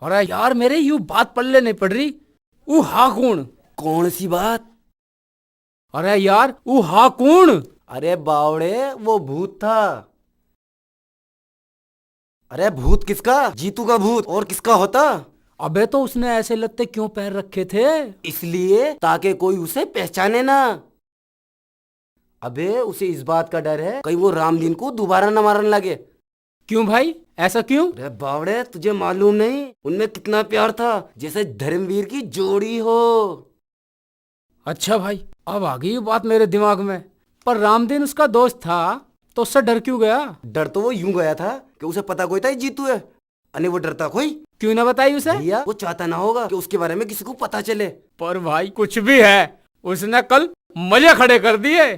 अरे यार मेरे यूं बात पल्ले नहीं पड़ रही। ऊ हा कौन? कौन सी बात? अरे यार ऊ हा कौन? अरे बावड़े, वो भूत था। अरे भूत किसका? जीतू का भूत, और किसका होता? अबे तो उसने ऐसे लत्ते क्यों पहन रखे थे? इसलिए ताकि कोई उसे पहचाने ना। अबे उसे इस बात का डर है कहीं वो रामदीन को दोबारा न मारने लगे। क्यों भाई, ऐसा क्यों? अरे बावड़े, तुझे मालूम नहीं उनमें कितना प्यार था, जैसे धर्मवीर की जोड़ी हो। अच्छा भाई, अब आ गई ये बात मेरे दिमाग में। पर रामदीन उसका दोस्त था तो उससे डर क्यों गया? डर तो वो यूं गया था कि उसे पता कोई था ये जीतू है। अने वो डरता कोई क्यों ना बताई उसे? भैया, वो चाहता ना होगा कि उसके बारे में किसी को पता चले। पर भाई कुछ भी है, उसने कल मजे खड़े कर दिए।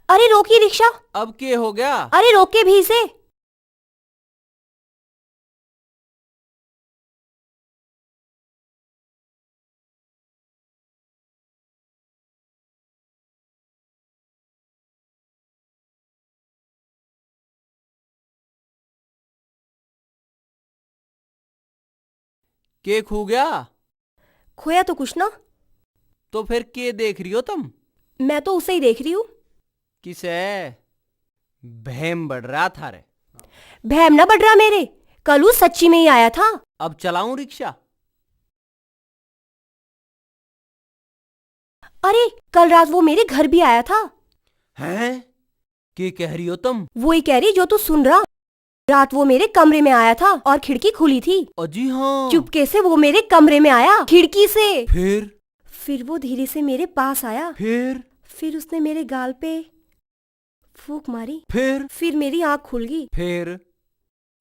अरे रोकिए रिक्शा। अब के हो गया? अरे रोके भी इसे। के खू गया? खोया तो कुछ ना। तो फिर के देख रही हो तुम? मैं तो उसे ही देख रही हूँ। किसे? बहम बढ़ रहा था रे। भैम ना बढ़ रहा मेरे, कल वो सच्ची में ही आया था। अब चलाऊं रिक्शा? अरे कल रात वो मेरे घर भी आया था। हैं? के कह रही हो तुम? वो ही कह रही जो तू सुन रहा। रात वो मेरे कमरे में आया था और खिड़की खुली थी। अजी हाँ। चुपके से वो मेरे कमरे में आया खिड़की से। फिर वो धीरे से मेरे पास आया। फिर उसने मेरे गाल पे फूंक मारी। फिर मेरी आंख खुल गई।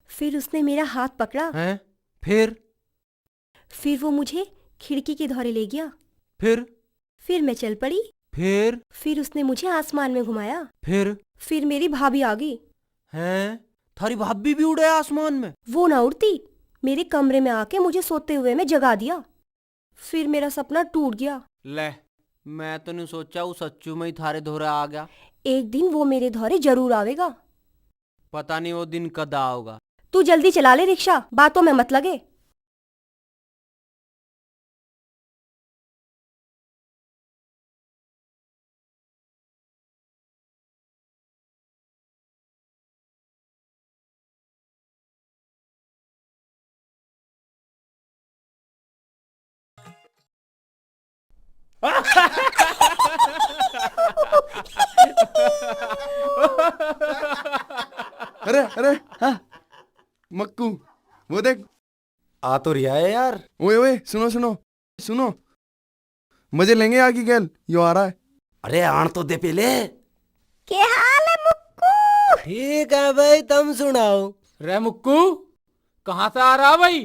फिर उसने मेरा हाथ पकड़ा। हैं? फिर वो मुझे खिड़की के धौरे ले गया। फिर मैं चल पड़ी। फिर उसने मुझे आसमान में घुमाया। फिर मेरी भाभी आ गई। हैं? थारी भाभी भी उड़े आसमान में? वो ना उड़ती, मेरे कमरे में आके मुझे सोते हुए में जगा दिया। फिर मेरा सपना टूट गया। ले, मैं तो नहीं सोचा वो सच्चू में ही थारे धोरे आ गया। एक दिन वो मेरे धौरे जरूर आवेगा। पता नहीं वो दिन कद आओगा। तू जल्दी चला ले रिक्शा, बातों में मत लगे। अरे अरे, हाँ मक्कू, वो देख आ तो रिया है यार। ओए ओए, सुनो सुनो सुनो, मजे लेंगे आगे गैल, यो आ रहा है। अरे आण तो दे पहले। क्या हाल है मुक्कू? ठीक है भाई, तुम सुनाओ। रे मुक्कू, कहाँ से आ रहा भाई?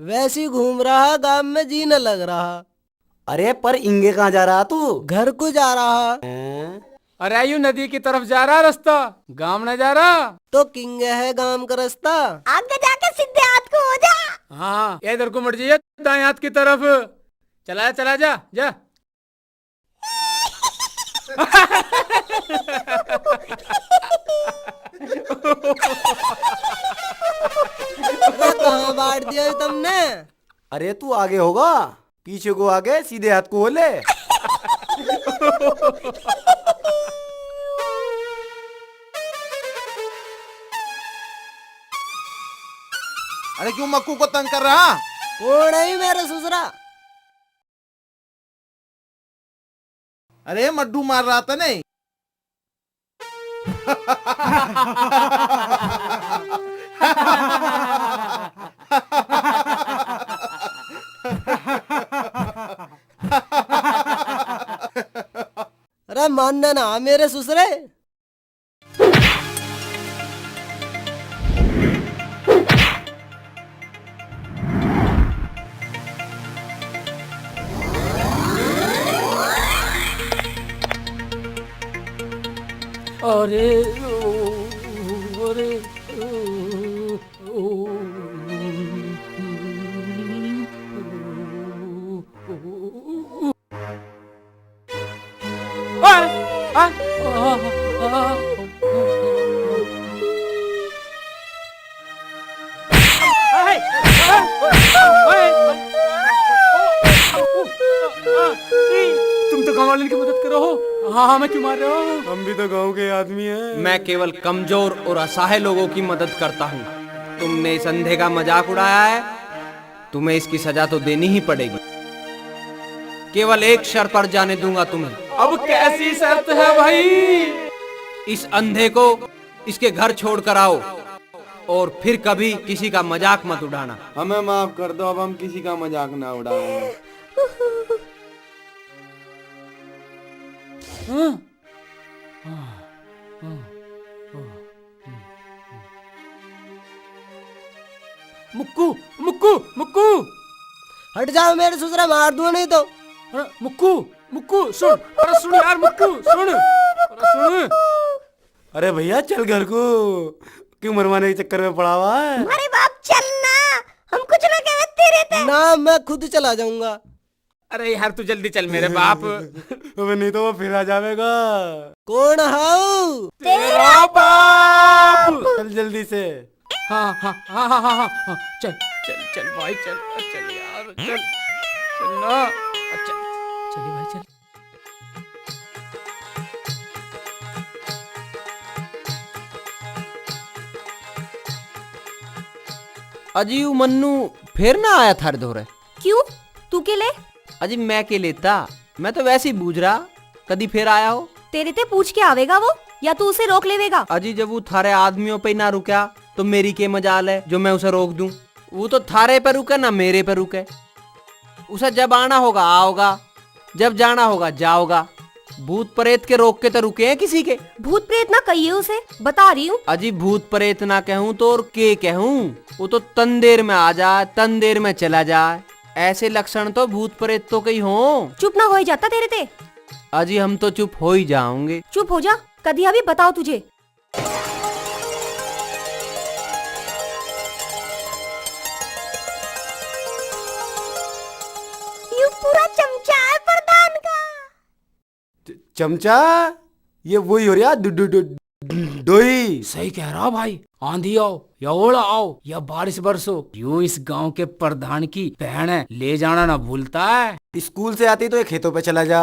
वैसे ही घूम रहा, गांव में जी न लग रहा। अरे पर इंगे कहाँ जा रहा तू? घर को जा रहा। हैं? अरे यू नदी की तरफ जा रहा रास्ता, गांव न जा रहा। तो किंग है गांव का रास्ता। आगे जाके सीधे हाथ को हो जा। हाँ, इधर को मर जाइए, दाएं हाथ की तरफ। चला चला जा जा। कहाँ बांट दिया तुमने? अरे तू आगे होगा, पीछे को आगे, सीधे हाथ को बोले। अरे क्यों मक्कू को तंग कर रहा? कौन है मेरा ससुरा? अरे मड्डू मार रहा था नहीं। अरे मानना ना मेरे ससुरे। अरे अरे तुम तो गाँव वाले की मदद करो। हाँ हाँ, मैं क्यों मार रहे हो? हम भी तो गांव के आदमी हैं। मैं केवल कमजोर और असहाय लोगों की मदद करता हूँ। तुमने इस अंधे का मजाक उड़ाया है, तुम्हें इसकी सजा तो देनी ही पड़ेगी। केवल एक शर्त पर जाने दूंगा तुम्हें। अब कैसी शर्त है भाई? इस अंधे को इसके घर छोड़कर आओ और फिर कभी किसी का मजाक मत उड़ाना। हमें माफ कर दो, अब हम किसी का मजाक ना उड़ाएंगे। मुक्कू मुक्कू मुक्कू, हट जाओ, मेरे ससुरा मार दूं नहीं तो। अरे मुक्कू मुक्कू सुन, अरे सुन यार मुक्कू सुन, अरे सुन। अरे भैया चल घर को, क्यों मरवाने के चक्कर में पड़ा हुआ है? अरे बाप चलना, हम कुछ ना कहते रहते। ना, मैं खुद चला जाऊंगा। अरे यार तू जल्दी चल मेरे बाप। अबे नहीं तो वो फिर आ जाएगा। कौन हाउ? तेरा बाप। चल जल्दी से। हाँ हाँ हाँ हाँ हाँ हाँ, चल चल चल भाई चल, चल यार चल, चल ना, अच्छा चलिए भाई चल। अजी वो मन्नू फिर ना आया थारे धोरे? क्यों, तू के ले? अजी मैं के लेता, मैं तो वैसे ही बूझ रहा कदी फिर आया हो। तेरे ते पूछ के आवेगा वो, या तू उसे रोक लेवेगा? अजी जब वो थारे आदमियों पे ना रुका तो मेरी के मजाल है जो मैं उसे रोक दूं। वो तो थारे पे रुके ना मेरे पे रुके। उसे जब आना होगा आओगा, जब जाना होगा जाओगा। भूत प्रेत के रोक के तो रुके हैं किसी के? भूत प्रेत ना कहिए उसे, बता रही हूँ। अजी भूत प्रेत ना कहूँ तो और के कहूँ? वो तो तंदेर में आ जाए, तंदेर में चला जाए। ऐसे लक्षण तो भूत प्रेत तो कहीं हो। चुप ना हो ही जाता तेरे ते। अजी हम तो चुप हो ही जाओगे। चुप हो जा, कदी अभी बताओ तुझे। यू पूरा चमचा है प्रधान का। चमचा, ये वही हो रहा डोई। सही कह रहा भाई, आंधी आओ या ओला आओ या बारिश बरसो, यूं इस गांव के प्रधान की बहन है, ले जाना ना भूलता है। स्कूल से आती तो ये खेतों पे चला जा।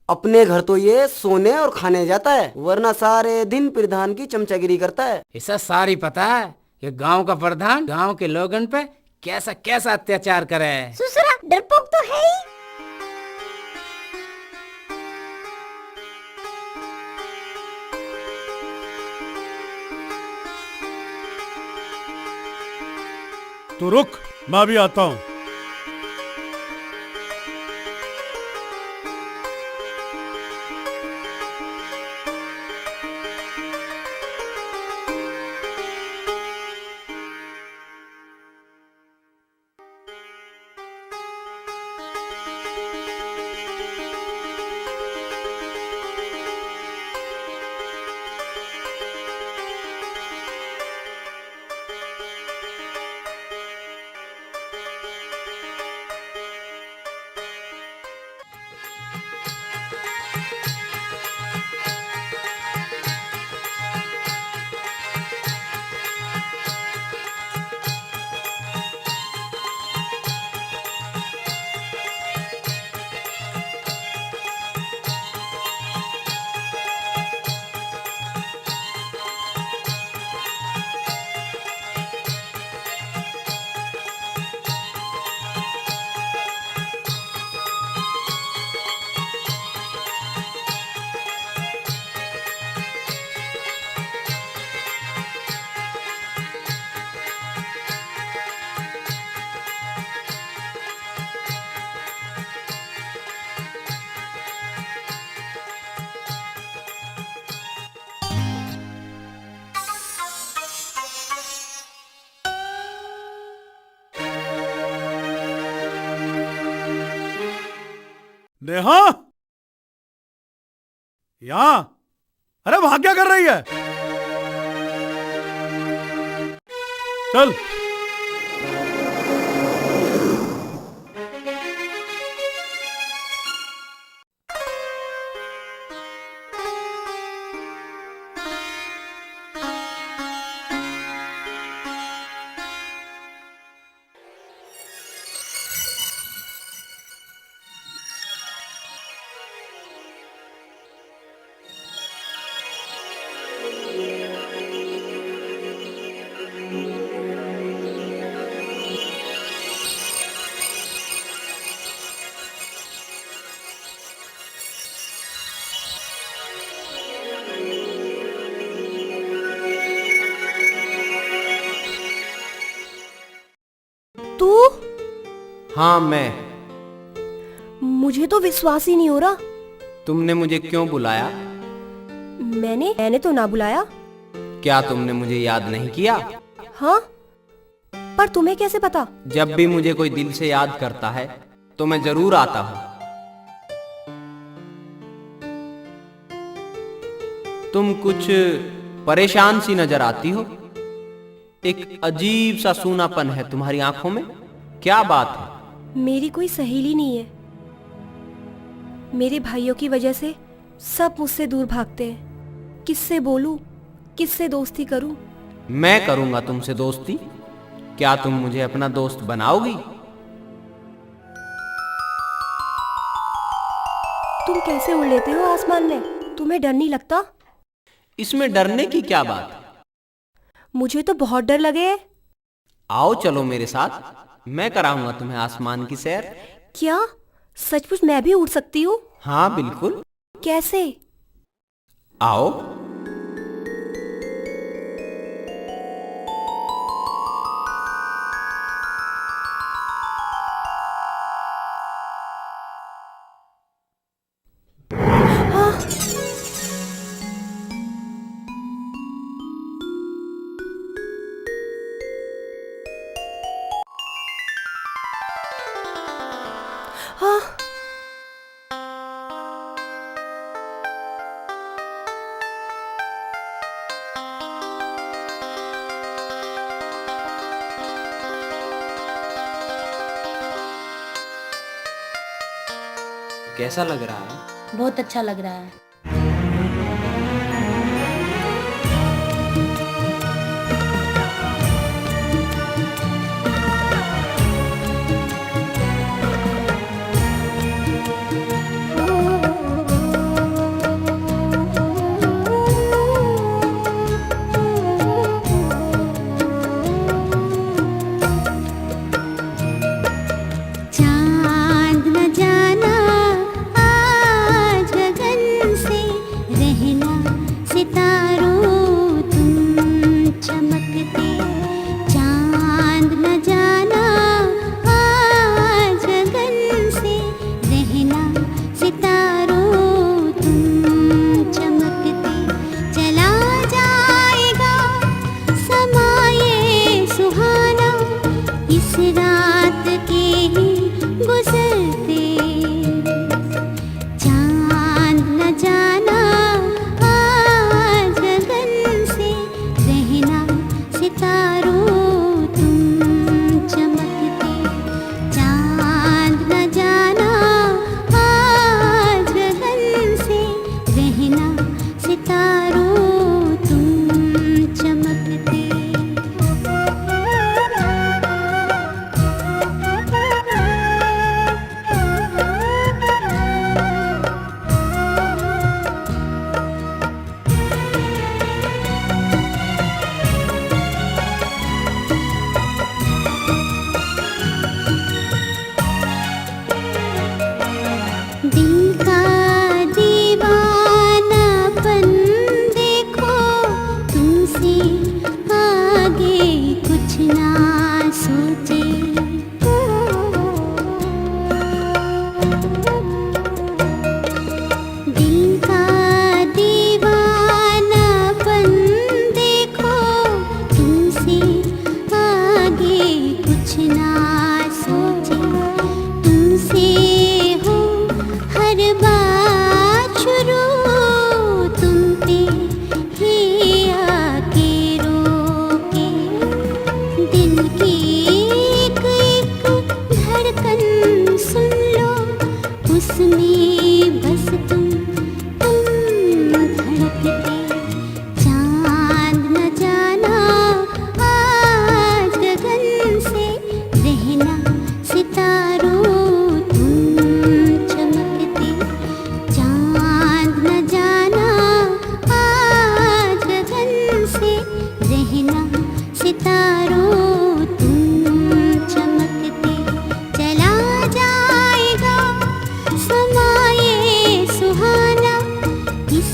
अपने घर तो ये सोने और खाने जाता है, वरना सारे दिन प्रधान की चमचागिरी करता है। इसे सारी पता है ये गांव का प्रधान गांव के लोगन पे कैसा कैसा अत्याचार करे है। ससुरा डरपोक तो है ही। तू रुक, मैं भी आता हूँ। नेहा, यहाँ अरे वहां क्या कर रही है? चल। तू? हाँ मैं। मुझे तो विश्वास ही नहीं हो रहा। तुमने मुझे क्यों बुलाया? मैंने तो ना बुलाया। क्या तुमने मुझे याद नहीं किया? हाँ, पर तुम्हें कैसे पता? जब भी मुझे कोई दिल से याद करता है तो मैं जरूर आता हूँ। तुम कुछ परेशान सी नजर आती हो। एक अजीब सा सूनापन है तुम्हारी आंखों में। क्या बात है? मेरी कोई सहेली नहीं है। मेरे भाइयों की वजह से सब मुझसे दूर भागते हैं। किससे बोलूं, किससे दोस्ती करूं? मैं करूंगा तुमसे दोस्ती। क्या तुम मुझे अपना दोस्त बनाओगी? तुम कैसे उड़ लेते हो आसमान में? तुम्हें डर नहीं लगता? इसमें डरने की क्या बात है? मुझे तो बहुत डर लगे है। आओ चलो मेरे साथ, मैं कराऊंगा तुम्हें आसमान की सैर। क्या सचमुच मैं भी उड़ सकती हूँ? हाँ बिल्कुल। कैसे? आओ। हाँ, कैसा लग रहा है? बहुत अच्छा लग रहा है। चांद न जाना आज गगन से, रहना सितारों तुम चमकते। चांद न जाना आज गगन से, रहना सितारों तुम चमकते। चला जाएगा समाये सुहाना, इस रात के ही गुजरते। चांद न जाना आज गगन से, रहना सितारों तुम चमकते। चांद न जाना आज गगन से, रहना सितारों तुम चमकते। दिल का दीवाना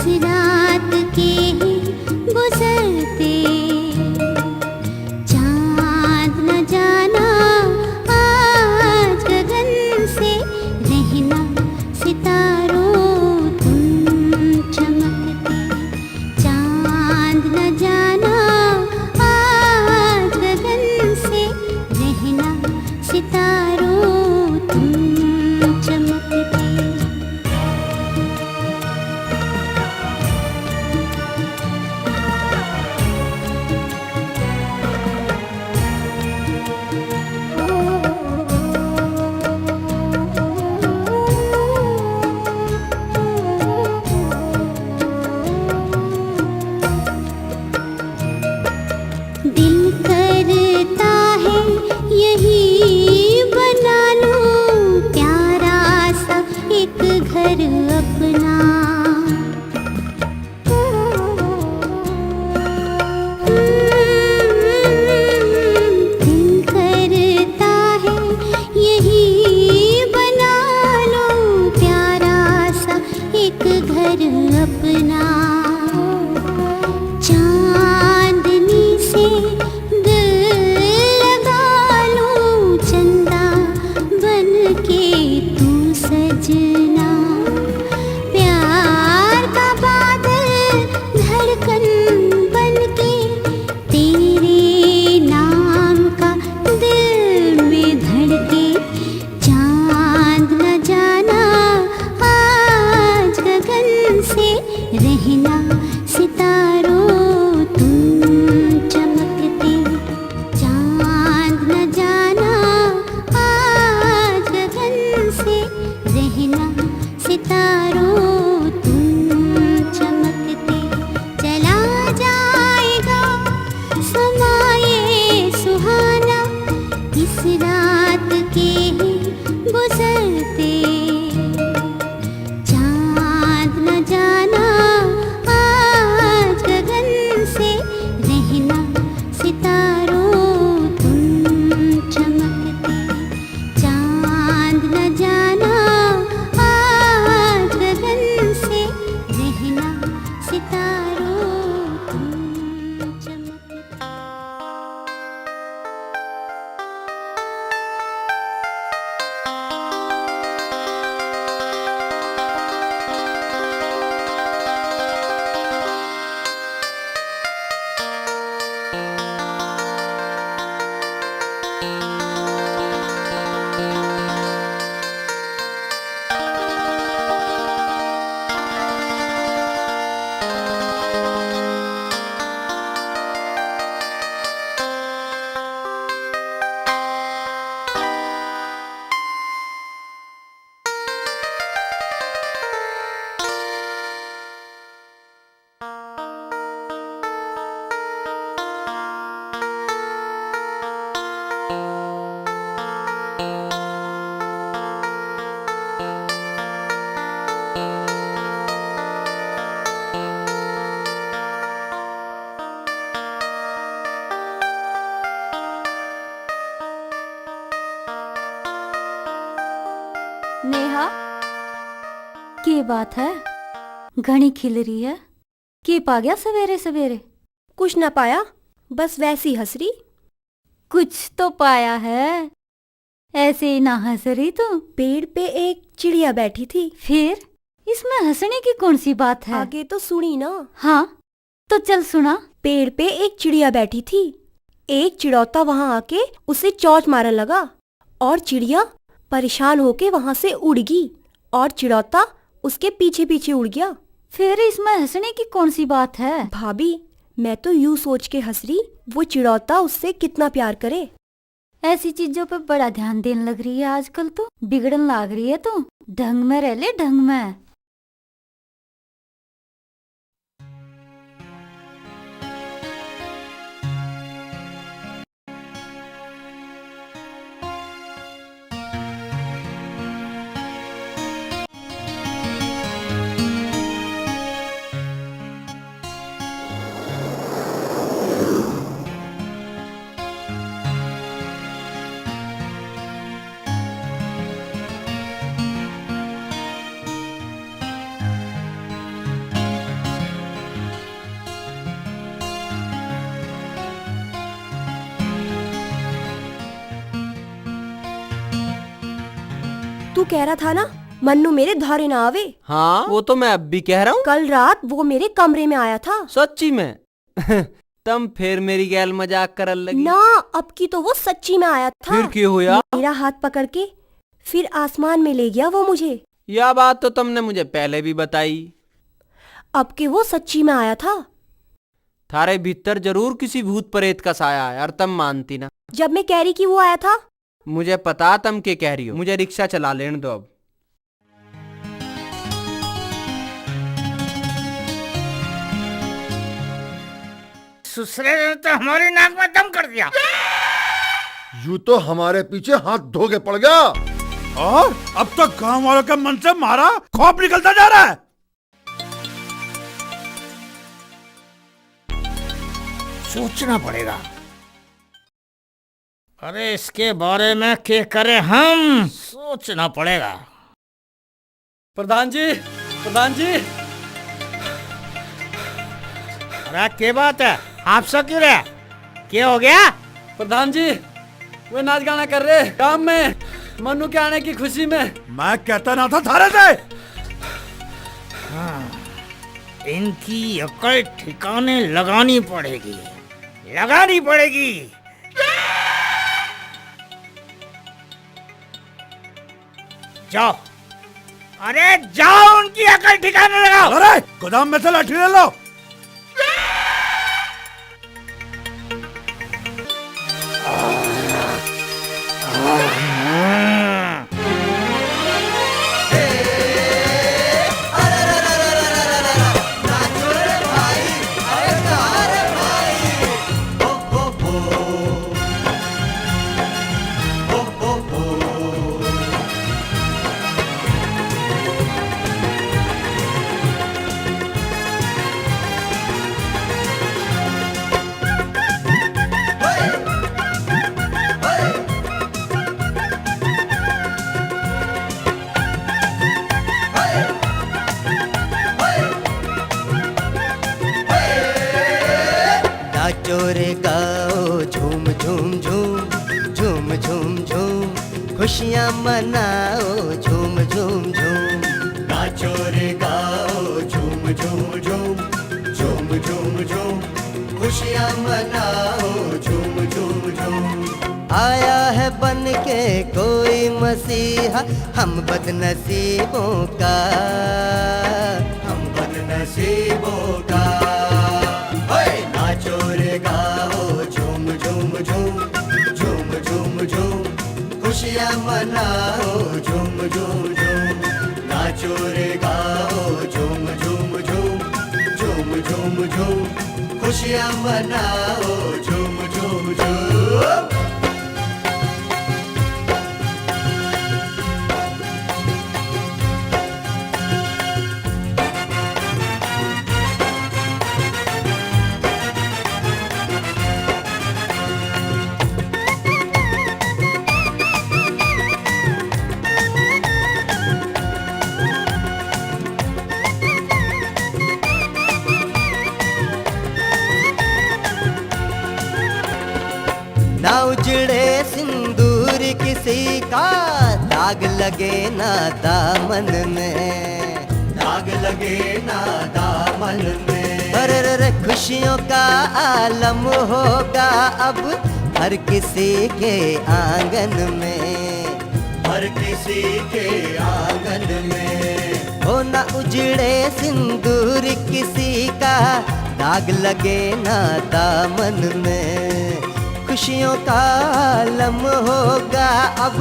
इस रात के ही गुजरते चांद न जाना आज गगन से रहना सितारों तुम चमकते चांद न जाना आज गगन से रहना सितारों तुम चमकते दिल करता है यही बना लूं प्यारा सा एक घर अपना दिल करता है यही बना लूं प्यारा सा एक घर अपना चांदनी से दिल लगा लूं चंदा बन के तू सजना प्यार का बादल धड़कन बन के तेरे नाम का दिल में धड़के चांद न जाना आज गगन से रहना सितारों तुम चमकते चांद न जाना आज गगन से रहना सितारों तुम चमकते चला जाएगा समाये सुहाना इस रात के ही गुजरते चांद न जाना आज गगन से रहना सितारों तुम चमकते चांद न जाना आज गगन से रहना सितारों तुम चमकते नेहा की बात है घनी खिल रही है की पा गया सवेरे सवेरे कुछ ना पाया बस वैसी हंस रही। कुछ तो पाया है ऐसे ही ना हंस रही तू पेड़ पे एक चिड़िया बैठी थी। फिर इसमें हंसने की कौन सी बात है आगे तो सुनी ना। हाँ तो चल सुना। पेड़ पे एक चिड़िया बैठी थी। एक चिड़ौता वहां आके उसे चोंच मारने लगा और चिड़िया परेशान होके वहां से उड़ गई और चिड़ौता उसके पीछे पीछे उड़ गया। फिर इसमें हंसने की कौन सी बात है भाभी मैं तो यूं सोच के हंस रही वो चिड़ौता उससे कितना प्यार करे। ऐसी चीजों पे बड़ा ध्यान देने लग रही है आजकल तो बिगड़न लग रही है तू ढंग में रह ले ढंग में। कह रहा था ना मन्नू मेरे धारे ना आवे। हाँ वो तो मैं अब भी कह रहा हूँ। कल रात वो मेरे कमरे में आया था। सच्ची में? तम फिर मेरी गैल मजाक करल लगी ना, अब की तो वो सच्ची में आया था। फिर क्यों हुआ? मेरा हाथ पकड़ के फिर आसमान में ले गया वो मुझे। यह बात तो तुमने मुझे पहले भी बताई। अब के वो सच्ची में आया था। थारे भीतर जरूर किसी भूत प्रेत का साया है और तुम मानती ना। जब मैं कह रही कि वो आया था। मुझे पता तुम के कह रही हो। मुझे रिक्शा चला लेने दो अब। ससुरे ने तो हमारी नाक में दम कर दिया। यूं तो हमारे पीछे हाथ धो के पड़ गया। और अब तो गांव वालों के मन से मारा खौफ निकलता जा रहा है। सोचना पड़ेगा। अरे इसके बारे में क्या करें हम, सोचना पड़ेगा। प्रधान जी, प्रधान जी। अरे क्या बात है, आप सब क्यों रहे? क्या हो गया? प्रधान जी वे नाच गाना कर रहे काम में मन्नू के आने की खुशी में। मैं कहता ना था थारे से। इनकी अकल ठिकाने लगानी पड़ेगी, लगानी पड़ेगी। जाओ, अरे जाओ उनकी अकल ठिकाने लगाओ। अरे गोदाम में से लाठी ले लो। नाचो रे गाओ झूम झूम झूम, झूम झूम झूम, खुशियाँ मनाओ झूम झूम झूम। नाचो रे गाओ झूम झूम झूम, झूम झूम झूम, खुशियाँ मनाओ झूम झूम झूम। आया है बन के कोई मसीहा हम बदनसीबों का, हम बदनसीबों का। नाचो रे गाओ झूम झूम झूम, झूम झूम झूम, खुशियाँ मनाओ झूम झूम झूम। नाचो रे गाओ झूम झूम झूम, झूम झूम झूम, खुशियाँ मनाओ झूम झूम झूम। ना उजड़े सिंदूर किसी का, दाग लगे ना दामन में, दाग लगे ना दामन में। अरे रे खुशियों का आलम होगा अब हर किसी के आंगन में, हर किसी के आंगन में। हो ना उजड़े सिंदूर किसी का, दाग लगे ना दामन में। खुशियों का आलम होगा अब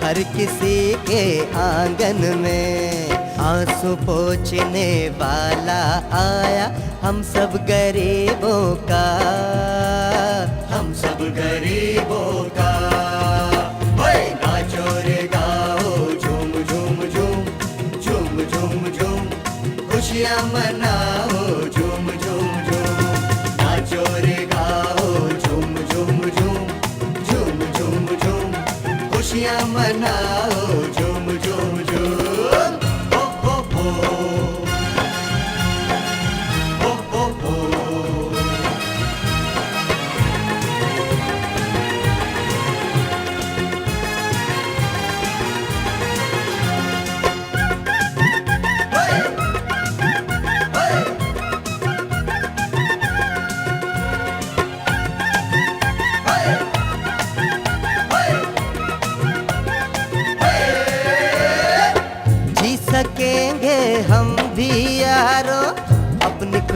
हर किसी के आंगन में। आंसू पोंछने वाला आया हम सब गरीबों का, हम सब गरीबों का। नाचो रे गाओ झूम झूम झूम, झूम झूम झूम, खुशियाँ मनाओ झूम झूम झूम। नाचो रे गाओ झूम झूम झूम, झूम झूम झूम, खुशियाँ मनाओ झूम झूम झूम। हो हो हो, हो हो हो।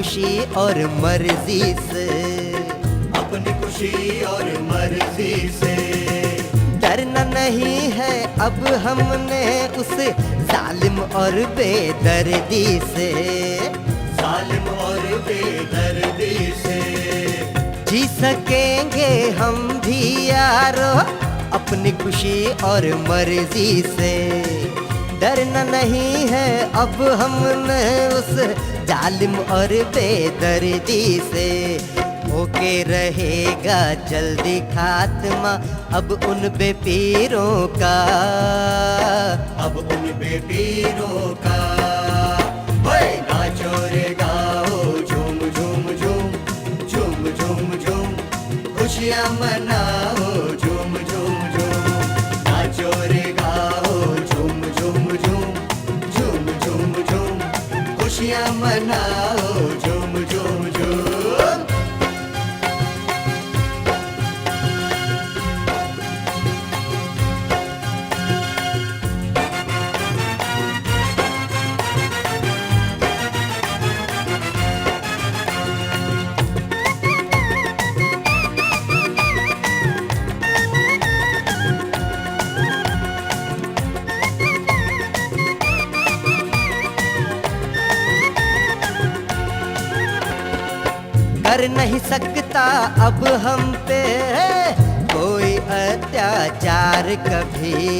खुशी और मर्जी से, अपनी खुशी और मर्जी से। डरना नहीं है अब हमने उस जालिम और बेदर्दी से, जालिम और बेदर्दी से। जी सकेंगे हम भी यारो अपनी खुशी और मर्जी से। डरना नहीं है अब हमने उस जालिम और बेदर्दी से। होके रहेगा जल्दी खात्मा अब उन बेपीरों का, अब उन बेपीरों का। ओए नाचो रे गाओ झूम झूम झूम, झूम झूम झूम, खुशियाँ मनाओ झूम झूम झूम। नाचो रे गाओ झूम झूम झूम, झूम झूम झूम, खुशियाँ मनाओ झूम झूम झूम। कर नहीं सकता अब हम पे कोई अत्याचार कभी,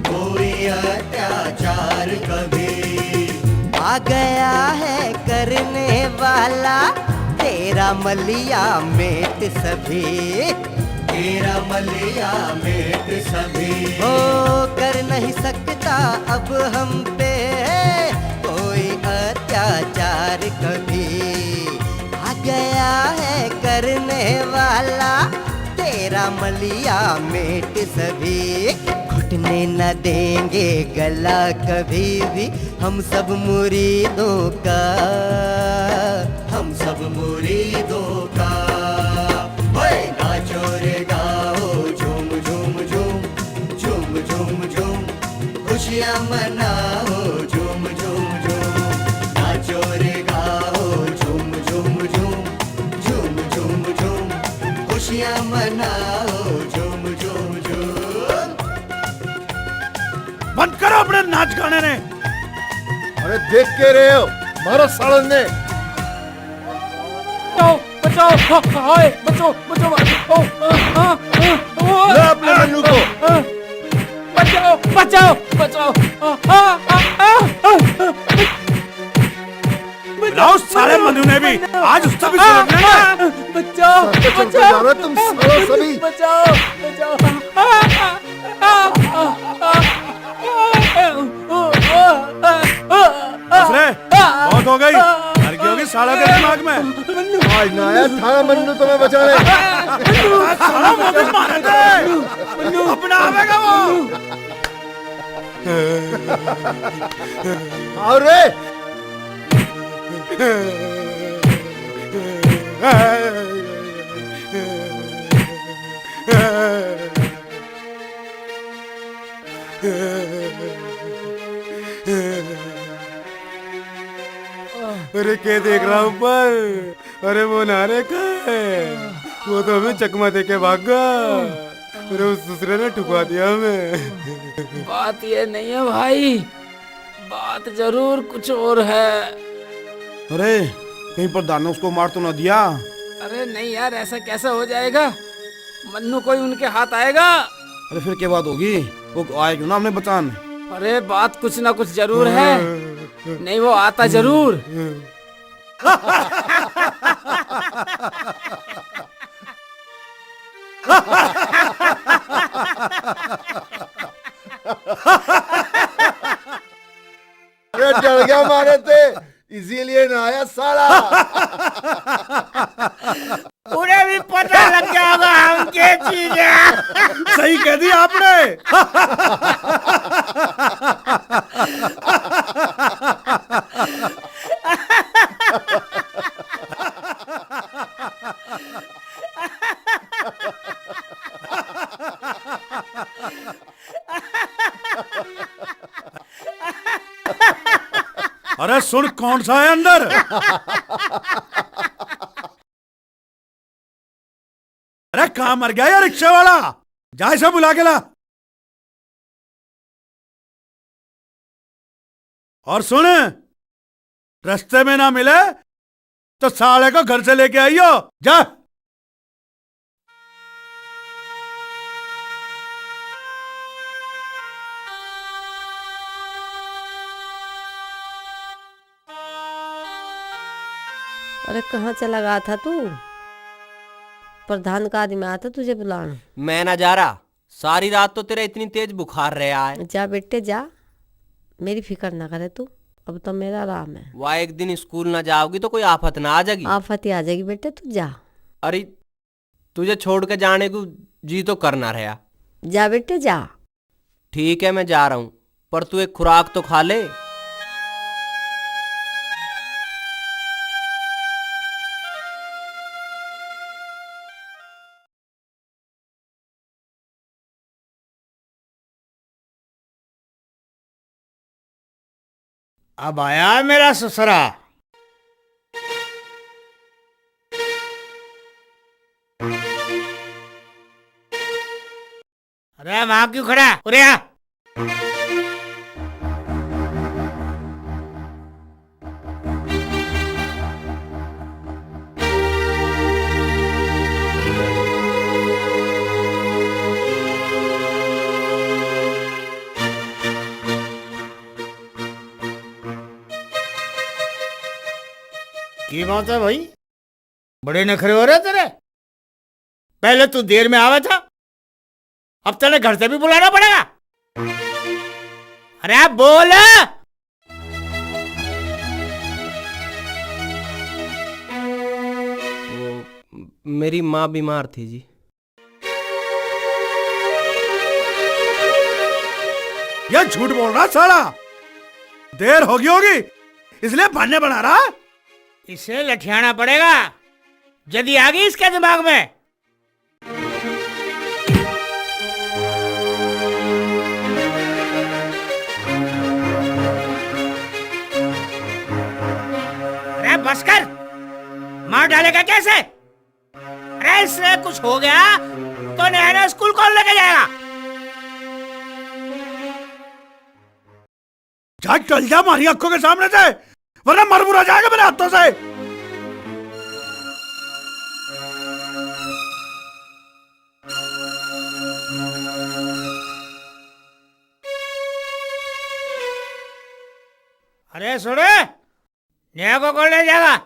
कोई अत्याचार कभी। आ गया है करने वाला तेरा मलिया मेट सभी, तेरा मलिया मेट सभी। ओ कर नहीं सकता अब हम पे कोई अत्याचार कभी। गया है करने वाला तेरा मलिया मेट सभी। घुटने न देंगे गला कभी भी हम सब मुरीदों का, हम सब मुरीदों का। ओए नाचो रे गाओ झूम झूम झूम, झूम झूम झूम, खुशियाँ मनाओ झूम झूम झूम। नाचो रे गाओ झूम झूम झूम, झूम झूम झूम, खुशियाँ मनाओ झूम झूम झूम। बंद करो अपने नाच गाने ने। अरे देख के रहे हो मारो सालन ने। बचाओ बचाओ, हाय बचाओ बचाओ, ले अपने मन्नू को। बचाओ बचाओ बचाओ। बुलाओ सारे मनु ने भी, आज उससे भी सुलझ लेंगे। बचाओ बचाओ तुम सालों सभी। बचाओ बचाओ। दूसरे बहुत हो गई, मर गई होगी साला के दिमाग में। आज ना आया था मन्नू तुम्हें बचाने। साला मोदी मारे थे, अपना आवेगा वो। और रे अरे क्या देख रहा हूँ ऊपर? अरे वो नारे का है, वो तो हमें चकमा दे के भाग गया। अरे उस दूसरे ने ठुकवा दिया हमें। बात ये नहीं है भाई, बात जरूर कुछ और है। अरे कहीं पर दाना उसको मार तो ना दिया? अरे नहीं यार, ऐसा कैसा हो जाएगा? मन्नू कोई उनके हाथ आएगा? अरे फिर क्या बात होगी? वो आए क्यों ना हमने बचान? अरे बात कुछ ना कुछ जरूर है। नहीं वो आता जरूर। अरे डर गया मारे थे, इसीलिए ना आया साला। उन्हें भी पता लग जाएगा हम क्या चीज है। सही कह दी आपने। अरे अरे सुन, कौन सा है अंदर? अरे कहाँ मर गया ये रिक्शे वाला? जा इसे बुला के ला। और सुन, रास्ते में ना मिले तो साले को घर से लेके आइयो। जा। अरे कहाँ चला गया था तू? प्रधान का आदमी आया था तुझे बुलाने। मैं ना जा रहा, सारी रात तो तेरा इतनी तेज बुखार रहा है। जा बेटे जा, मेरी फिक्र ना करे तू, अब तो मेरा आराम है। वह एक दिन स्कूल ना जाओगी तो कोई आफत ना आ जाएगी। आफत ही आ जाएगी बेटे, तू जा। अरे तुझे छोड़ के जाने को जी तो करना रहा। जा बेटे जा। ठीक है मैं जा रहा हूँ, पर तू एक खुराक तो खा ले। अब आया मेरा ससुरा। अरे वहां क्यों खड़ा? उरे आ। की बात है भाई, बड़े नखरे हो रहे तेरे। पहले तू देर में आवा था, अब तेरे घर से भी बुलाना पड़ेगा। अरे आप बोल। मेरी माँ बीमार थी जी। यह झूठ बोल रहा साला। देर होगी होगी इसलिए बहाने बना रहा। इसे लठियाना पड़ेगा, जल्दी आ गई इसके दिमाग में। अरे बस कर, मार डालेगा कैसे? अरे इससे कुछ हो गया तो नया स्कूल कौन लेके जाएगा? जा चल जा हमारी आंखों के सामने से, वरना मर बुरा जाएगा मेरे हाथों से। अरे सुने, नया को कौन ले जाएगा?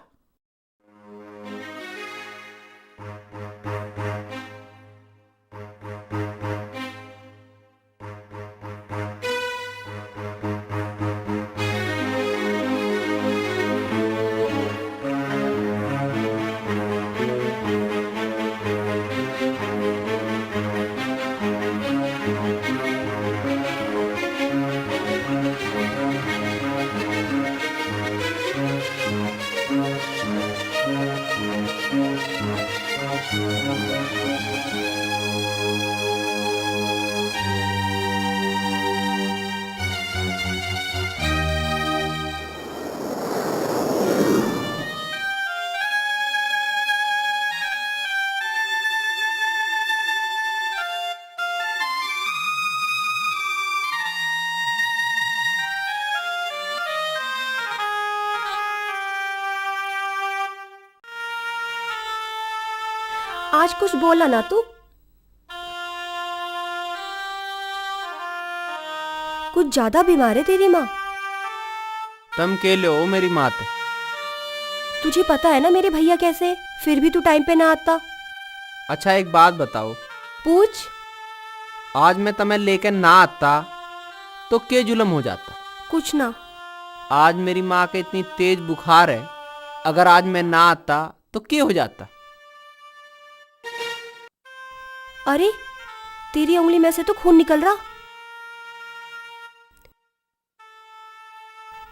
आज कुछ बोला ना तू? कुछ ज्यादा बीमार है तेरी माँ। तुम के लो मेरी मात। तुझे पता है ना मेरे भैया कैसे, फिर भी तू टाइम पे ना आता। अच्छा एक बात बताओ, पूछ। आज मैं तुम्हें लेकर ना आता तो क्या जुल्म हो जाता? कुछ ना। आज मेरी माँ के इतनी तेज बुखार है, अगर आज मैं ना आता तो क्या हो जाता? अरे तेरी उंगली में से तो खून निकल रहा।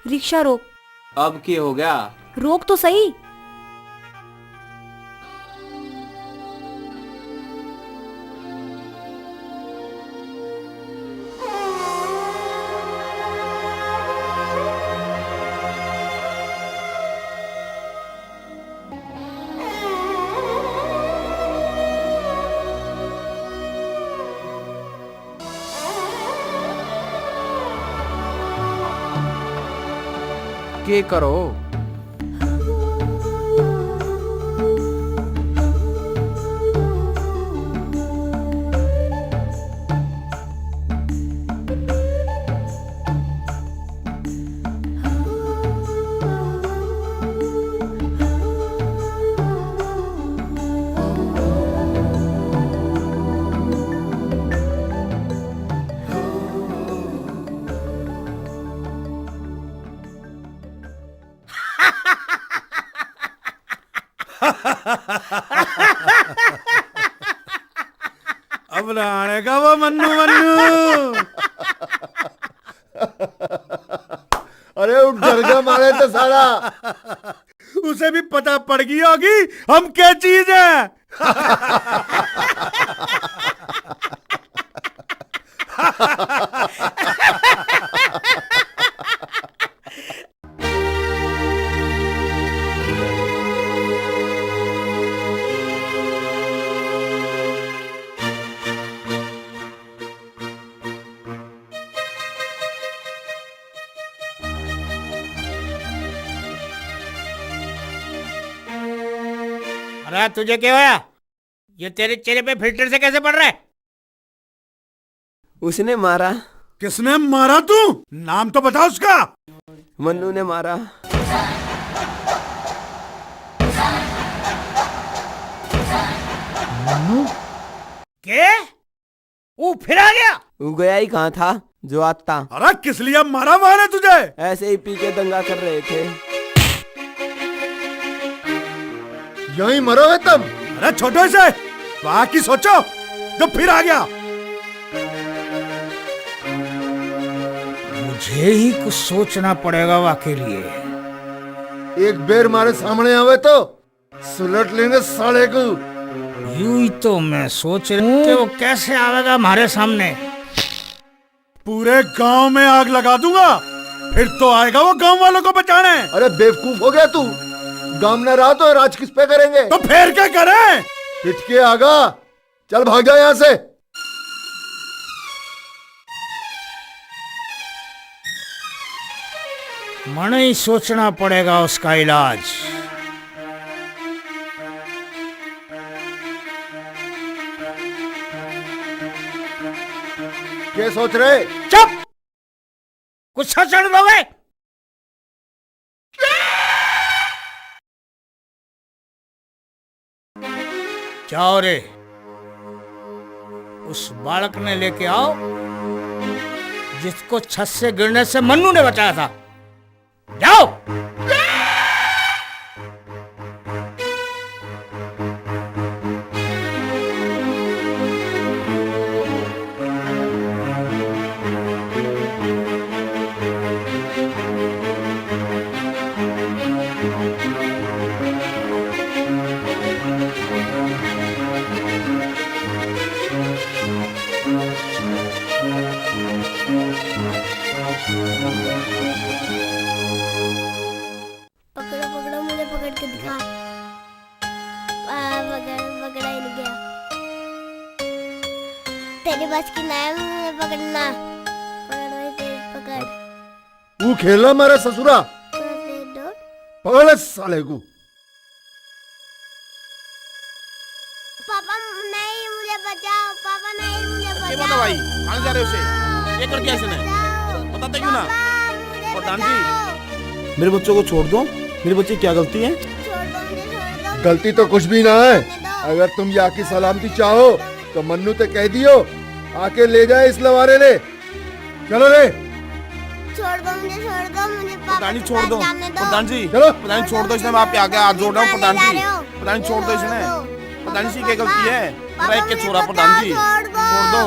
रिक्शा रोक। अब क्या हो गया? रोक तो सही। के करो। अब आने का वो मन्नू मन्नू। अरे उठ डर गया मारे तो साला। उसे भी पता पड़ गई होगी हम क्या चीज है। अरे तुझे क्या हुआ? ये तेरे चेहरे पे फिल्टर से कैसे पड़ रहा है? उसने मारा। किसने मारा? तू नाम तो बता उसका। मन्नू ने मारा। मन्नू? के? वो फिर आ गया? वो गया ही कहाँ था जो आता। अरे किस लिए मारा मारे तुझे? ऐसे ही पी के दंगा कर रहे थे। यहीं मरोगे तुम? अरे छोटो से बाकी सोचो जो फिर आ गया। मुझे ही कुछ सोचना पड़ेगा वाकई लिए। एक बेर मारे सामने आवे तो सुलट लेंगे साले को। यूं ही तो मैं सोच रहा हूँ कि वो कैसे आवेगा हमारे सामने। पूरे गांव में आग लगा दूंगा फिर तो आएगा वो गांव वालों को बचाने। अरे बेवकूफ हो गया तू। गांव न रहा तो राज किस पे करेंगे? तो फिर क्या करें? पिट के आगा। चल भाग जा यहाँ से। मन ही सोचना पड़ेगा उसका इलाज। क्या सोच रहे? चुप! कुछ सोचने दोगे? जाओ रे, उस बालक ने लेके आओ जिसको छत से गिरने से मन्नू ने बचाया था। जाओ। पकड़ो पकड़ो मुझे पकड़ के दिखा। पकड़ा ही नहीं गया। तेरे बस की ना है मुझे पकड़ना। पकड़ भाई तेरे पकड़। तू खेलना मारे ससुरा। पकड़ ले साले को। पापा नहीं मुझे बचाओ। पापा नहीं मुझे बचाओ। बता भाई कहाँ जा रहे हो उसे? ये कर दिया इसने, बताते क्यों ना? प्रधान जी मेरे बच्चों को छोड़ दो। मेरे बच्चे क्या गलती है? गलती तो कुछ भी ना है। अगर तुम यहाँ की सलामती चाहो तो मन्नू ते कह दियो आके ले जाए इस लवारे ले। चलो रे। छोड़ दो मुझे, छोड़ दो मुझे। प्रधान जी छोड़ दो। प्रधान जी चलो। प्रधान जी छोड़ दो इसने। मैं आपके आगे हाथ जोड़ रहा हूँ प्रधान जी। प्रधान जी छोड़ दो इसने। प्रधान जी की क्या गलती है? ब्रेक के छोड़ा प्रधान जी। छोड़ दो।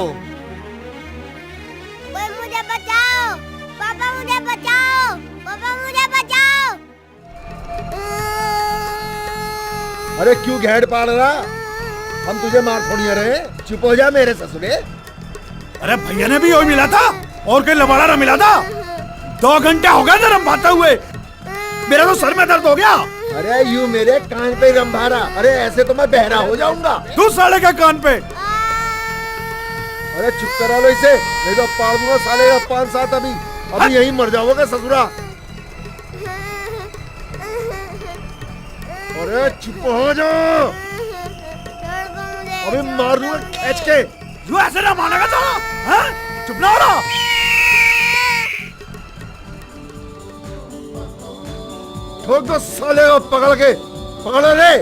कोई मुझे बचाओ। पापा मुझे बचाओ। पापा मुझे बचाओ। अरे क्यों घेड़ पाड़ रहा? हम तुझे मार थोड़ी रहे। चुप हो जा मेरे ससुरे। अरे भैया ने भी वही मिला था और कोई लबाड़ा ना मिला था। 2 घंटे हो गए थे रंभाते हुए। मेरा तो सर में दर्द हो गया। अरे यू मेरे कान पे रंभारा। अरे ऐसे तो मैं बहरा हो जाऊंगा। तू साले का कान पे। अरे चुप करा लो इसे नहीं तो पाड़ दूंगा साले का 5-7। अभी यहीं मर जाओगे ससुरा। अरे चुप हो जाओ, अभी मार दूंगा खींच के। यू ऐसे ना मानेगा तो, हाँ? चुप ना हो रहा। ठोक दो साले को पकड़ के, पकड़ रे।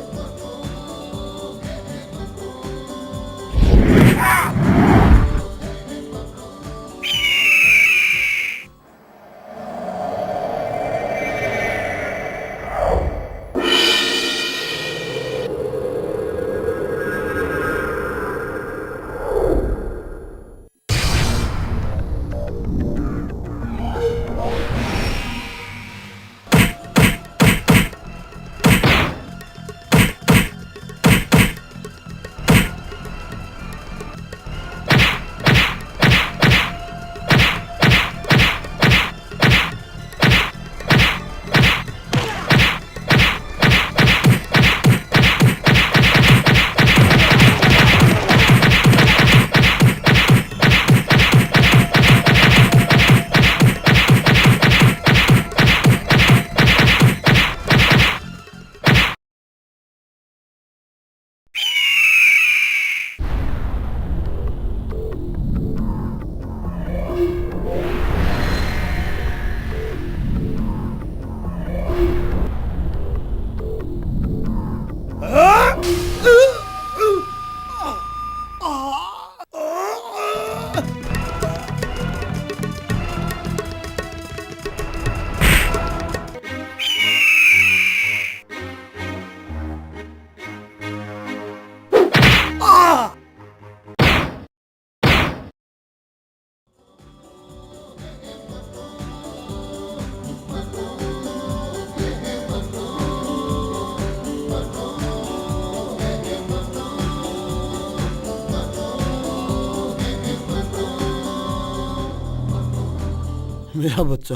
मेरा बच्चा,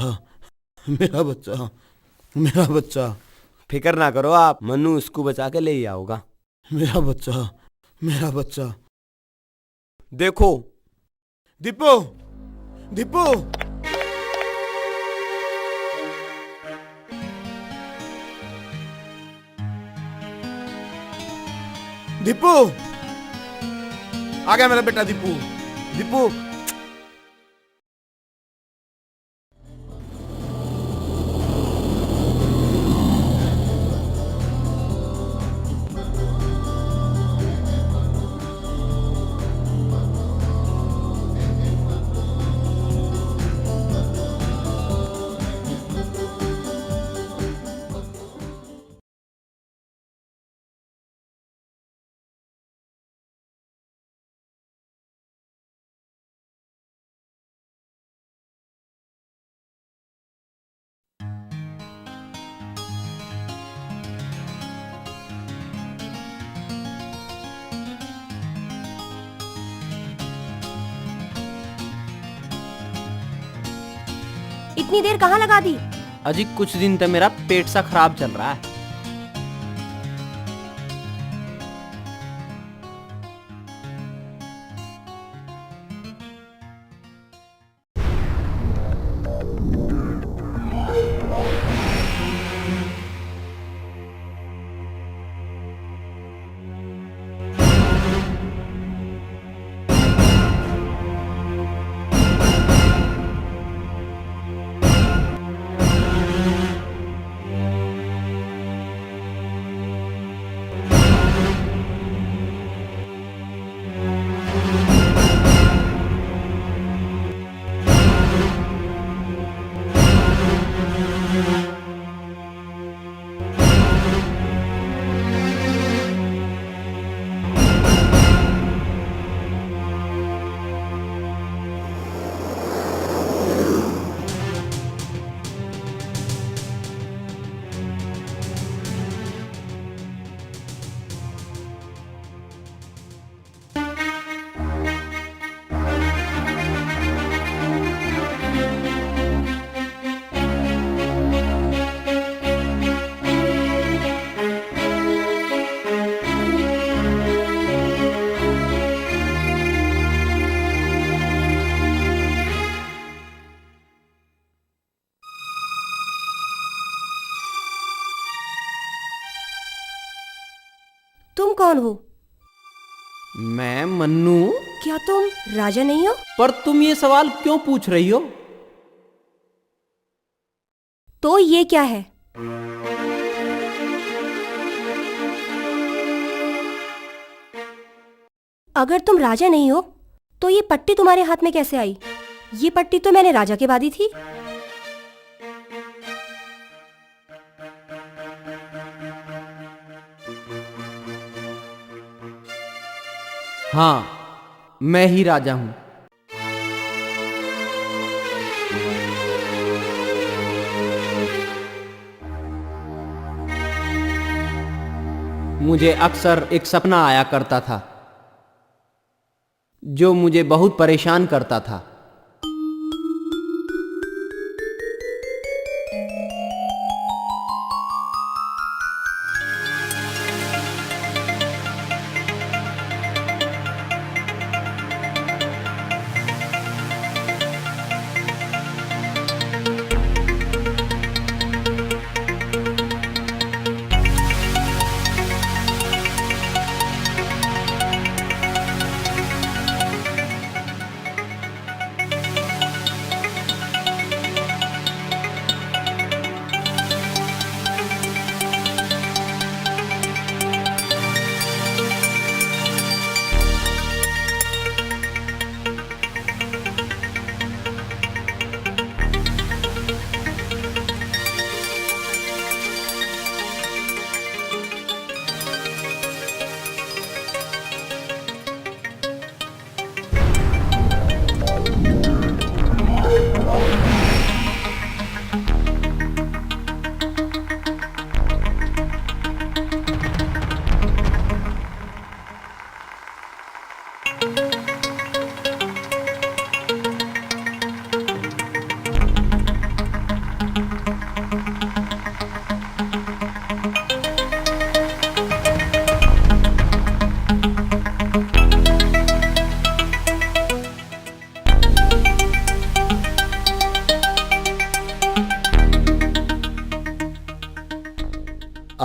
मेरा बच्चा, मेरा बच्चा। फिक्र ना करो आप, मन्नू इसको बचा के ले ही आओगा। मेरा बच्चा, मेरा बच्चा। देखो दीपू, दीपू, दीपू, आ गया मेरा बेटा दीपू। दीपू, इतनी देर कहाँ लगा दी? अजी कुछ दिन तक मेरा पेट सा खराब चल रहा है। तुम कौन हो? मैं मन्नू। क्या तुम राजा नहीं हो? पर तुम ये सवाल क्यों पूछ रही हो? तो ये क्या है? अगर तुम राजा नहीं हो तो ये पट्टी तुम्हारे हाथ में कैसे आई? ये पट्टी तो मैंने राजा के बांधी थी। हाँ, मैं ही राजा हूं। मुझे अक्सर एक सपना आया करता था जो मुझे बहुत परेशान करता था।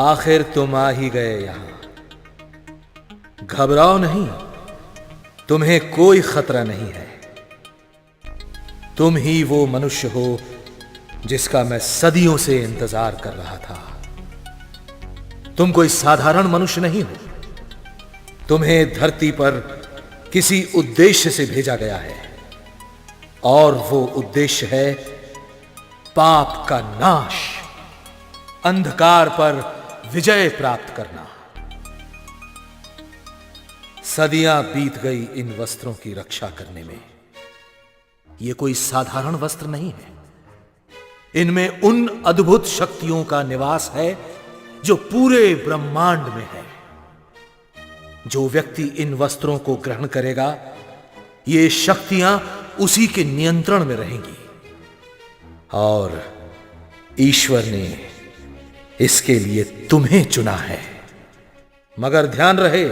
आखिर तुम आ ही गए यहां। घबराओ नहीं, तुम्हें कोई खतरा नहीं है। तुम ही वो मनुष्य हो जिसका मैं सदियों से इंतजार कर रहा था। तुम कोई साधारण मनुष्य नहीं हो। तुम्हें धरती पर किसी उद्देश्य से भेजा गया है, और वो उद्देश्य है पाप का नाश, अंधकार पर विजय प्राप्त करना। सदियां बीत गई इन वस्त्रों की रक्षा करने में। ये कोई साधारण वस्त्र नहीं है। इनमें उन अद्भुत शक्तियों का निवास है जो पूरे ब्रह्मांड में है। जो व्यक्ति इन वस्त्रों को ग्रहण करेगा, ये शक्तियां उसी के नियंत्रण में रहेंगी। और ईश्वर ने इसके लिए तुम्हें चुना है। मगर ध्यान रहे,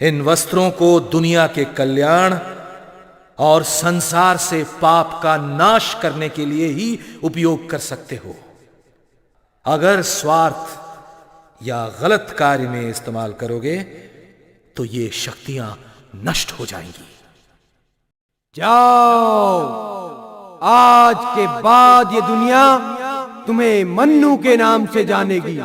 इन वस्त्रों को दुनिया के कल्याण और संसार से पाप का नाश करने के लिए ही उपयोग कर सकते हो। अगर स्वार्थ या गलत कार्य में इस्तेमाल करोगे तो ये शक्तियां नष्ट हो जाएंगी। जाओ, आज के बाद ये दुनिया तुम्हें मन्नू के नाम से जानेगी।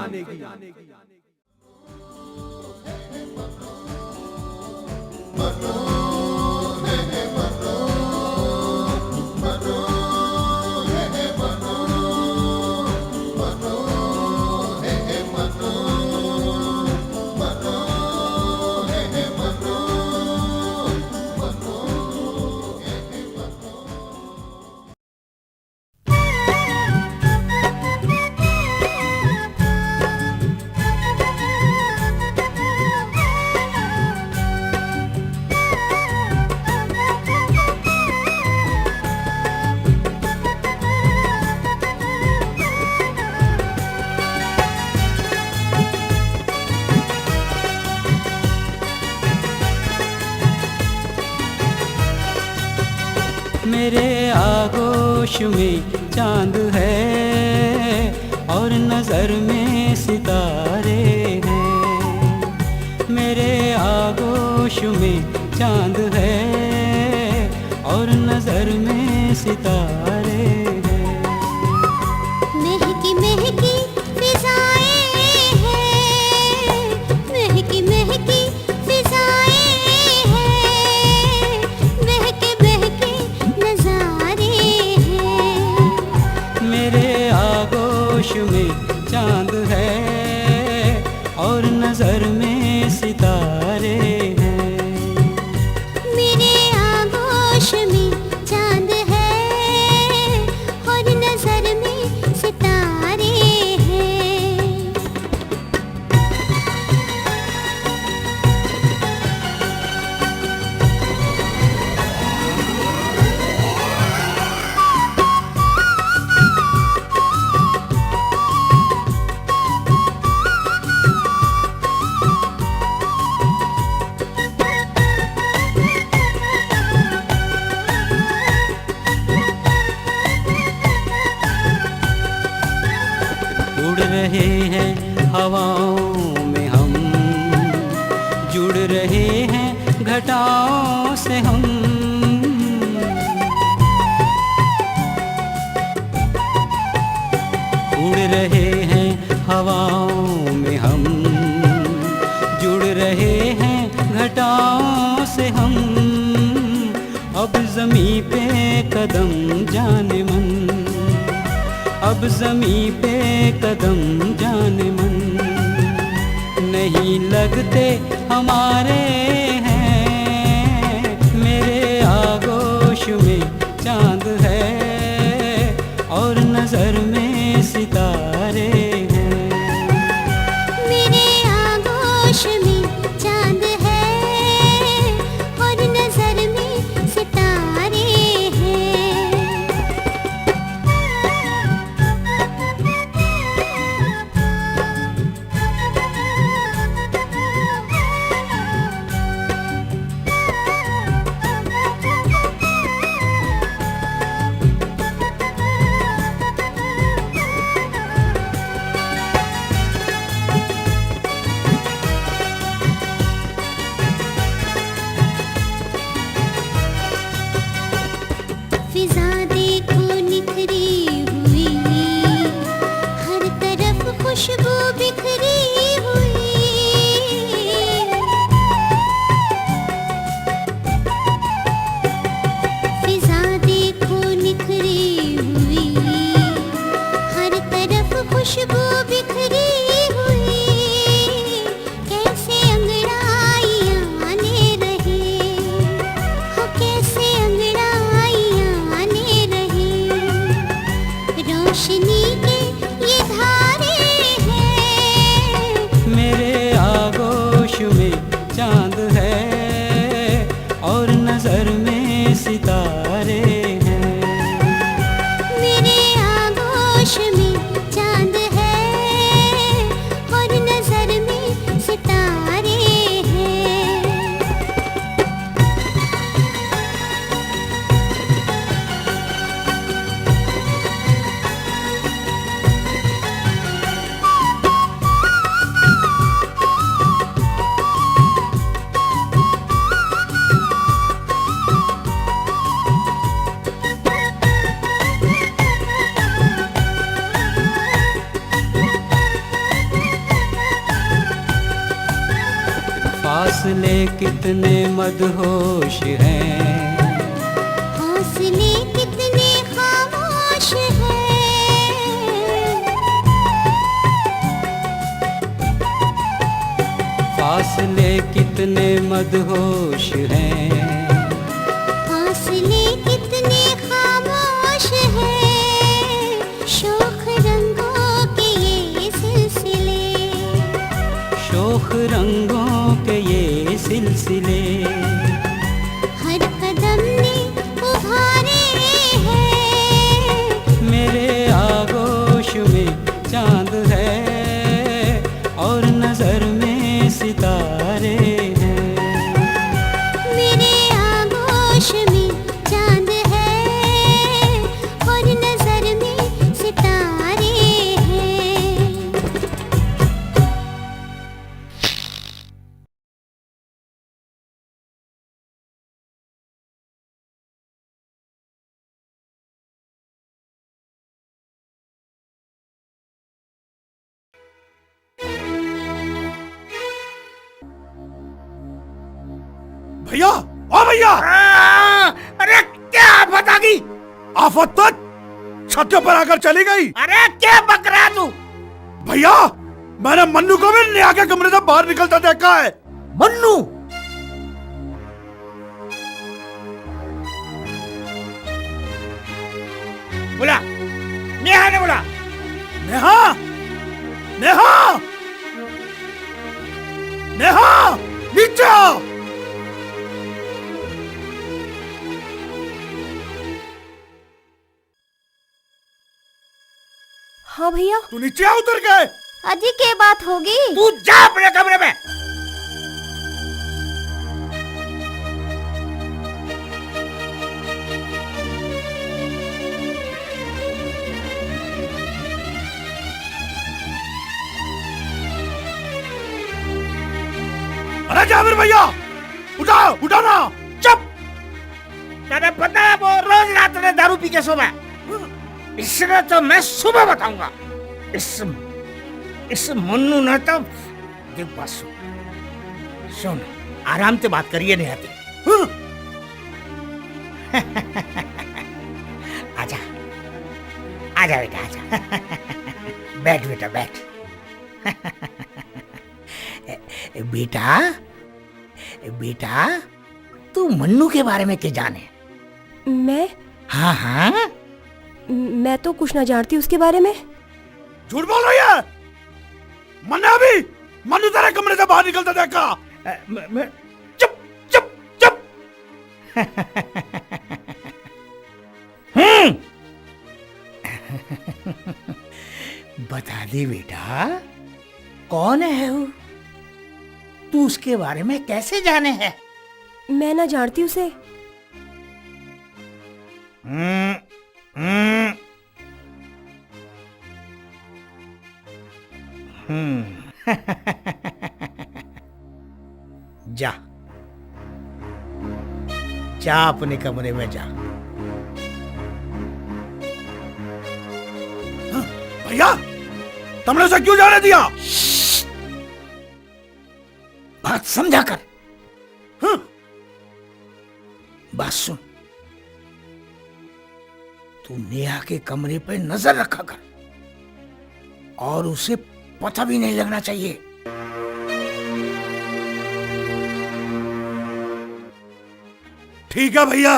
मेरे आगोश में चांद है और नजर में सितारे हैं। आगोश में चांद है और नजर में सितारे हैं। महकी महकी फिजाएं हैं, महकी महकी फिजाएं हैं, बहके बहके नजारे हैं। मेरे आगोश में चांद है और नजर में सितारे हैं। मेरे आगोश में चांद है और नजर में सितारे हैं। उड़ रहे हैं हवाओं में हम, जुड़ रहे हैं घटाओं से हम। उड़ रहे हैं हवाओं में हम, जुड़ रहे हैं घटाओं से हम। अब जमीं पे कदम जाने मन, अब जमीं पे कदम जाने मन। नहीं लगते हमारे हैं। मेरे आगोश में चांद है और नजर में सितारे हैं। मेरे आगोश में चांद है और नजर में सितारे हैं। फिजा देखो निखरी हुई, हर तरफ खुशबू बिखरी हुई। फिजा देखो निखरी हुई, हर तरफ खुशबू बिखरी हुई। कैसे अंगड़ाइयाँ आने रहे, हो कैसे अंगड़ाइयाँ आने रहे। रोशनी के ये धारे हैं। मेरे आगोश में चांद है और नजर में सितारे हैं। मेरे आगोश में चांद है और नजर में सितारे हैं। फासले कितने मदहोश हैं, हौसले कितने खामोश हैं। फासले कितने मदहोश हैं। हौसले कितने खामोश हैं। शोख रंगों के ये सिलसिले, शोख रंगों के ये सिलसिले। हर कदम ने उभारे हैं। मेरे आगोश में चांद है और नजर में सितारे हैं। मेरे आगोश में चांद भैया ओ भैया, अरे क्या आफत आ गई? आफत तो छत पर आकर चली गई। अरे क्या बक रहा तू? भैया मैंने मन्नू को भी नेहा के कमरे से बाहर निकलता देखा है। मन्नू? बुला, नेहा ने बुला। नेहा, नेहा, नेहा, नीचे आओ। हाँ भैया। तू नीचे आ, उतर गए। अजी क्या बात होगी? तू जा अपने कमरे में। अरे जाबिर भैया, उठाओ, उठाओ ना। चुप। तेरे पता है वो रोज रात में दारू पी के सोता। इसने तो मैं सुबह बताऊंगा। इस मन्नू ने तो देख बात सुन, आराम से बात करिए नहीं आती। आजा, आजा बेटा, आजा। बैठ बेटा, बैठ। बेटा, बेटा, तू मन्नू के बारे में क्या जाने? मैं? हाँ हाँ, मैं तो कुछ ना जानती उसके बारे में। झूठ बोल रही है। मैंने अभी मन्नू तेरे कमरे से बाहर निकलता देखा। चुप चुप चुप। बता दे बेटा, कौन है वो? तू उसके बारे में कैसे जाने है? मैं ना जानती उसे। जा, जा अपने कमरे में जा। भैया तुमने उसे क्यों जाने दिया? बात समझा कर। बात सुन, तू नेहा के कमरे पर नजर रखा कर और उसे पता भी नहीं लगना चाहिए। ठीक है भैया।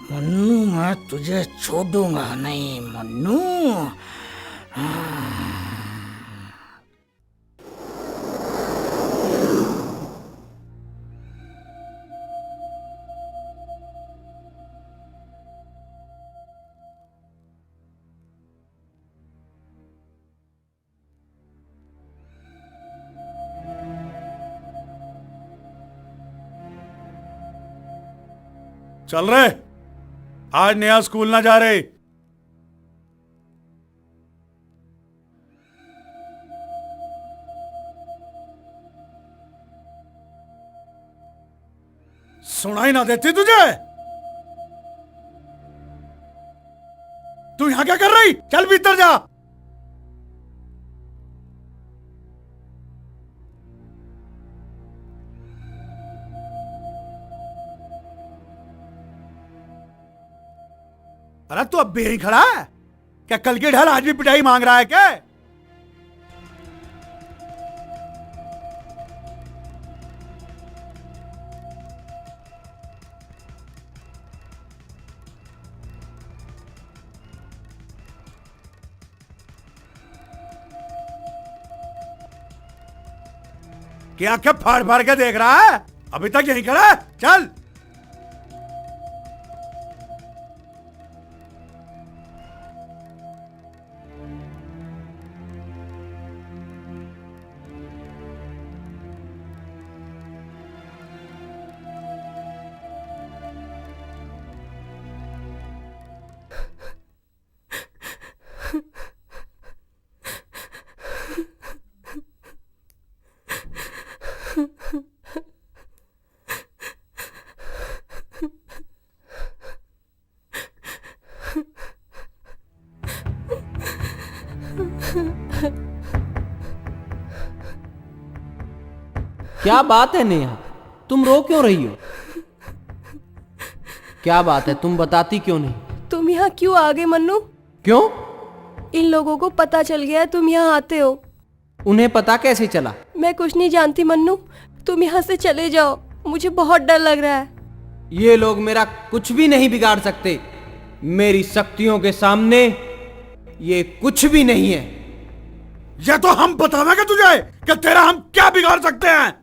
मन्नू, मैं तुझे छोड़ूंगा नहीं मन्नू। चल रहे, आज नेहा स्कूल ना जा रहे। सुनाई ना देती तुझे? तू यहां क्या कर रही? चल भीतर जा। अरे तू अब भी यहीं खड़ा है क्या? कल के ढल आज भी पिटाई मांग रहा है क्या? क्या आंखें फाड़ फाड़ के देख रहा है? अभी तक यहीं खड़ा है? चल। क्या बात है नेहा, तुम रो क्यों रही हो? क्या बात है, तुम बताती क्यों नहीं? तुम यहाँ क्यों आ गए मन्नू? क्यों? इन लोगों को पता चल गया है तुम यहाँ आते हो। उन्हें पता कैसे चला? मैं कुछ नहीं जानती मन्नू, तुम यहाँ से चले जाओ, मुझे बहुत डर लग रहा है। ये लोग मेरा कुछ भी नहीं बिगाड़ सकते। मेरी शक्तियों के सामने ये कुछ भी नहीं है। ये तो हम बतावेंगे तुझे कि तेरा हम क्या बिगाड़ सकते हैं।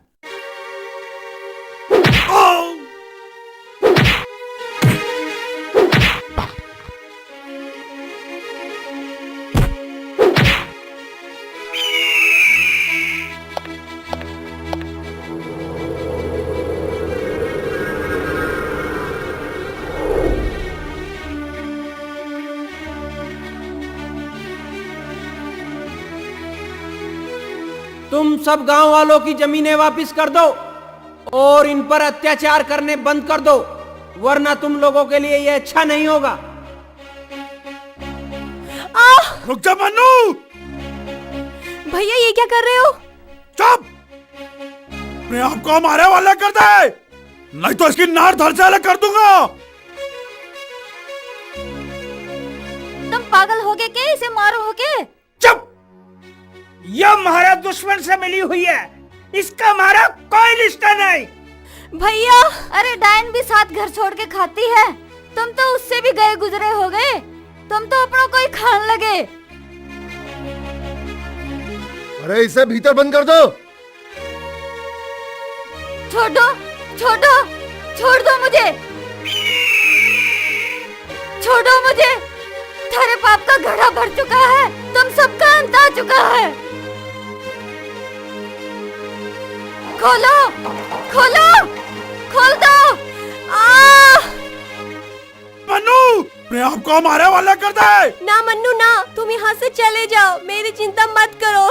तुम सब गांव वालों की जमीनें वापस कर दो और इन पर अत्याचार करने बंद कर दो, वरना तुम लोगों के लिए यह अच्छा नहीं होगा। रुक जा मन्नू। भैया ये क्या कर रहे हो? चुप! मैं आपको हमारे वाले कर दे, नहीं तो इसकी नार धड़ से अलग कर दूंगा। तुम पागल हो गए क्या? इसे मारो हो के? चुप! यह हमारा दुश्मन से मिली हुई है, इसका हमारा कोई रिश्ता नहीं। भैया! अरे डायन भी साथ घर छोड़ के खाती है, तुम तो उससे भी गए गुजरे हो गए, तुम तो अपनों को ही खान लगे। अरे इसे भीतर बंद कर दो। छोड़ दो, छोड़ दो, छोड़ दो मुझे, छोड़ दो मुझे। थारे पाप का घड़ा भर चुका है, तुम सबका अंत आ चुका है। खोलो, खोलो, खोल दो। मन्नू, मैं आपको हमारे वाले कर दे। ना मन्नू ना, तुम यहाँ से चले जाओ, मेरी चिंता मत करो।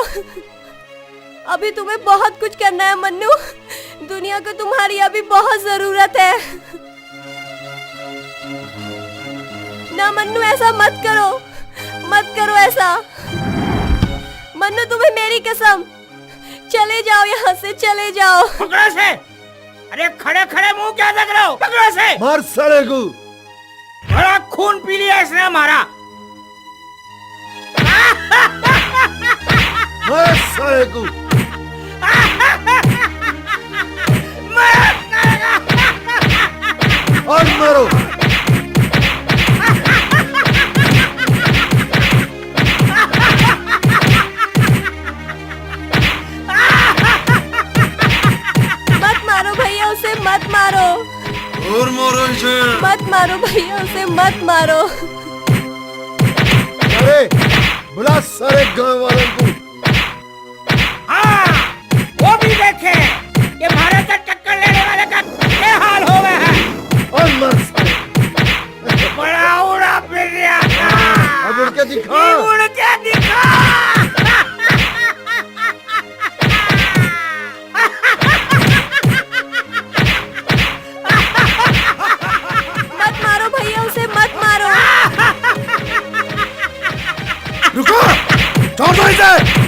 अभी तुम्हें बहुत कुछ करना है मन्नू, दुनिया को तुम्हारी अभी बहुत जरूरत है। ना मन्नू ऐसा मत करो, मत करो ऐसा। मन्नू तुम्हें मेरी कसम, चले जाओ यहाँ से, चले जाओ। पकड़ो से! अरे खड़े खड़े मुंह क्या देख रहे हो? पकड़ो से! मार साले को। बड़ा खून पी लिया इसने हमारा। मार साले को। और मारो। मत मारो, और मारो इसे। मत मारो भैया, उसे मत मारो। अरे बुला सारे गांव वालों को। हाँ, वो भी देखे कि भारत से टक्कर लेने वाले का क्या हाल हो गया है। और मर साले। बड़ा उड़ा फिर रहा था। अब उड़ के दिखा। उड़ के दिखा। रुको, छोड़ दो इसे।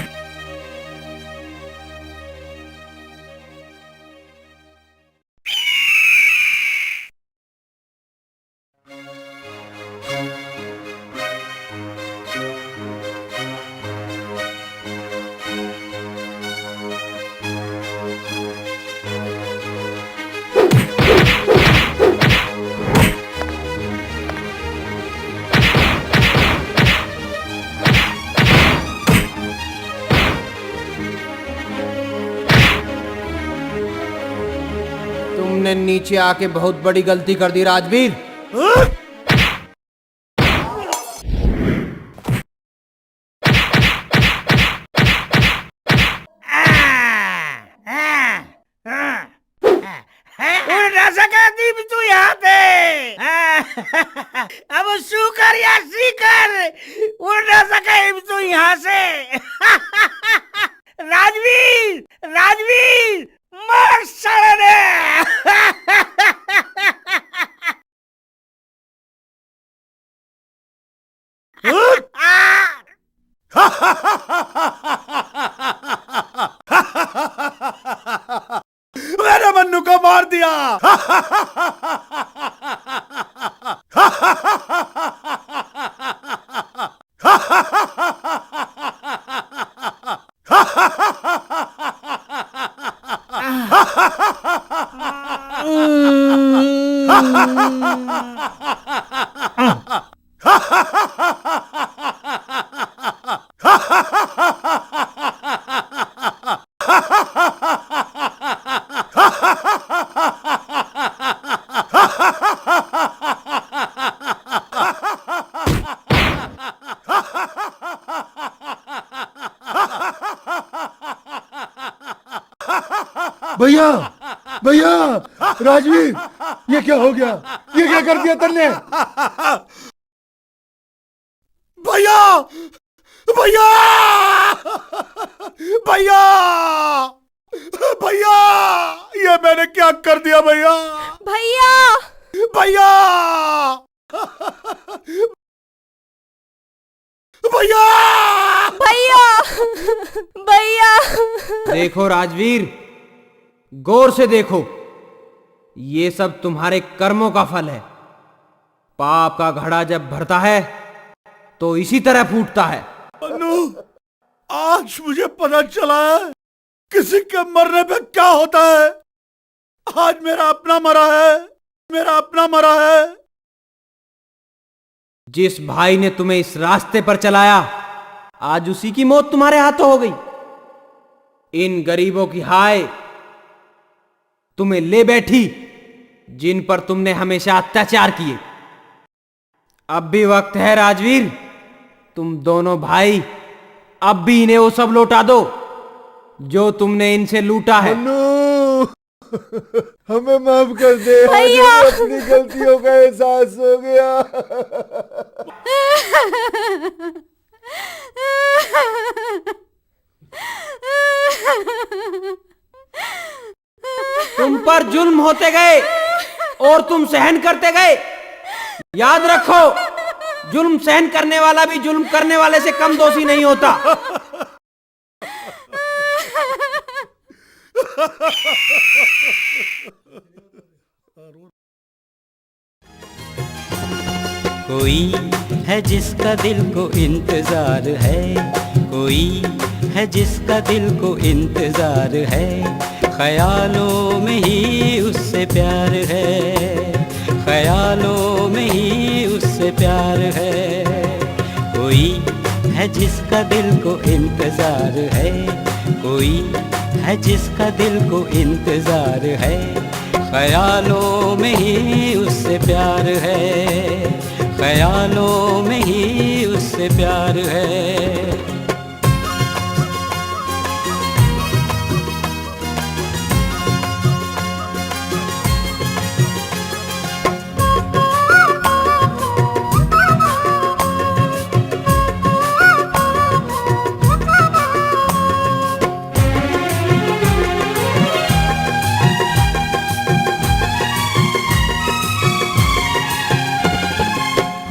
तुमने नीचे आके बहुत बड़ी गलती कर दी राजवीर। उड़ ना सका दीप तू यहाँ पे। अब शुकर या सीकर उड़ ना सका तू यहाँ से। राजवीर, राजवीर मर साले। हा भैया भैया राजवीर, ये क्या हो गया? ये क्या कर दिया तुमने? भैया भैया भैया भैया, ये मैंने क्या कर दिया भैया? भैया भैया भैया भैया भैया। देखो राजवीर, गौर से देखो, ये सब तुम्हारे कर्मों का फल है। पाप का घड़ा जब भरता है तो इसी तरह फूटता है। अनु, आज मुझे पता चला है किसी के मरने पे क्या होता है। आज मेरा अपना मरा है, मेरा अपना मरा है। जिस भाई ने तुम्हें इस रास्ते पर चलाया, आज उसी की मौत तुम्हारे हाथों हो गई। इन गरीबों की हाय तुम्हें ले बैठी, जिन पर तुमने हमेशा अत्याचार किए। अब भी वक्त है राजवीर, तुम दोनों भाई अब भी इन्हें वो सब लौटा दो जो तुमने इनसे लूटा है। हमें माफ कर दे, आज हमें अपनी गलतियों का एहसास हो गया। तुम पर जुल्म होते गए और तुम सहन करते गए। याद रखो, जुल्म सहन करने वाला भी जुल्म करने वाले से कम दोषी नहीं होता। कोई है जिसका दिल को इंतजार है, कोई है जिसका दिल को इंतजार है। ख्यालों में ही उससे प्यार है, ख्यालों में ही उससे प्यार है। कोई है जिसका दिल को इंतजार है, कोई है जिसका दिल को इंतजार है। ख्यालों में ही उससे प्यार है, ख्यालों में ही उससे प्यार है।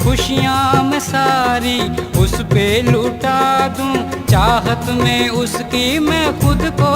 खुशियाँ मैं सारी उस पे लुटा दूं, चाहत में उसकी मैं खुद को